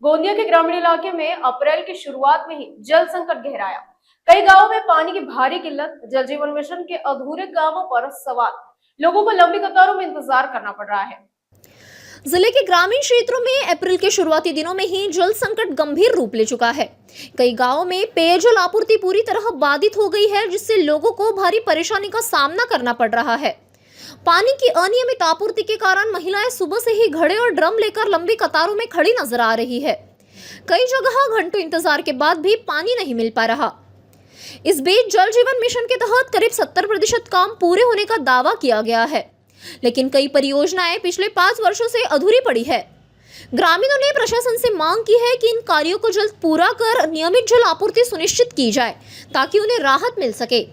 गोंदिया के ग्रामीण इलाके में अप्रैल की शुरुआत में ही जल संकट गहराया। कई गांवों में पानी की भारी किल्लत, जल जीवन मिशन के अधूरे कामों पर सवाल, लोगों को लंबी कतारों में इंतजार करना पड़ रहा है। जिले के ग्रामीण क्षेत्रों में अप्रैल के शुरुआती दिनों में ही जल संकट गंभीर रूप ले चुका है। कई गांवों में पेयजल आपूर्ति पूरी तरह बाधित हो गई है, जिससे लोगों को भारी परेशानी का सामना करना पड़ रहा है। पानी की अनियमित आपूर्ति के कारण महिलाएं सुबह से ही घड़े और ड्रम लेकर लंबी कतारों में खड़ी नजर आ रही है। कई जगह घंटों इंतजार के बाद भी पानी नहीं मिल पा रहा। इस बीच जल जीवन मिशन के तहत करीब 70% काम पूरे होने का दावा किया गया है, लेकिन कई परियोजनाएं पिछले 5 वर्षों से अधूरी पड़ी है। ग्रामीणों ने प्रशासन से मांग की है कि इन कार्यों को जल्द पूरा कर नियमित जल आपूर्ति सुनिश्चित की जाए, ताकि उन्हें राहत मिल सके।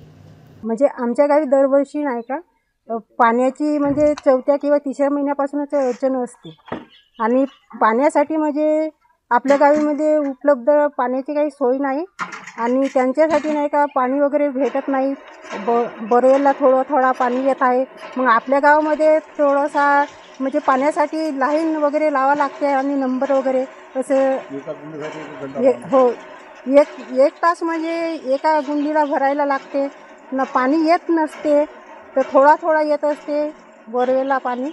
म्हणजे आमच्या गावी दरवर्षी नाही का पाण्याची म्हणजे चौथ्या किंवा तिसऱ्या महिन्यापासूनच अडचण असते आणि पाण्यासाठी म्हणजे आपल्या गावीमध्ये उपलब्ध पाण्याची काही सोय नाही आणि त्यांच्यासाठी नाही का पाणी वगैरे भेटत नाही। बोरवेलला थोडा पाणी येत आहे, मग आपल्या गावामध्ये थोडासा म्हणजे पाण्यासाठी लाईन वगैरे लावा लागते आणि नंबर वगैरे असं हो एक तास म्हणजे एका गुंडीला भरायला लागते ना, पाणी येत नसते तर थोडा येत असते बोरवेलला पाणी।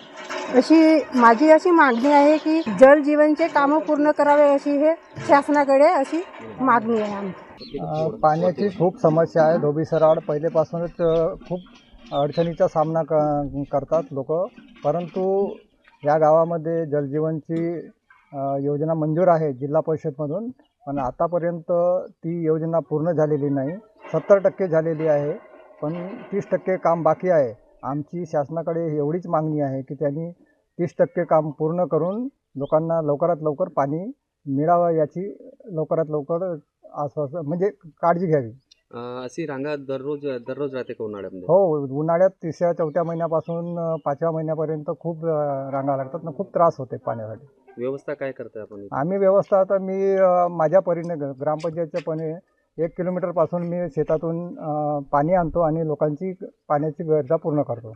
माझी अशी मागणी आहे की जल जीवनचे कामं पूर्ण करावे अशी हे शासनाकडे अशी मागणी आहे आमची। पाण्याची खूप समस्या आहे। धोबी सराड पहिलेपासूनच खूप अडचणीचा सामना करतात लोक, परंतु या गावामध्ये जलजीवनची योजना मंजूर आहे जिल्हा परिषदमधून, पण आतापर्यंत ती योजना पूर्ण झालेली नाही। 70% झालेली आहे, पण 30% काम बाकी आहे। आमची शासनाकडे एवढीच मागणी आहे की त्यांनी 30% काम पूर्ण करून लोकांना लवकरात लवकर पाणी मिळावं याची लवकरात लवकर आश्वासन म्हणजे काळजी घ्यावी। अशी रांगा दररोज राहते का उन्हाळ्यामध्ये? हो, उन्हाळ्यात 3ऱ्या 4थ्या महिन्यापासून 5व्या महिन्यापर्यंत खूप रांगा लागतात ना, खूप त्रास होते पाण्यासाठी। व्यवस्था काय करताय आपण? आम्ही व्यवस्था आता मी माझ्या परीने ग्रामपंचायतच्या पणे 1 किलोमीटरपासून मी शेतातून पाणी आणतो आणि लोकांची पाण्याची गरजा पूर्ण करतो।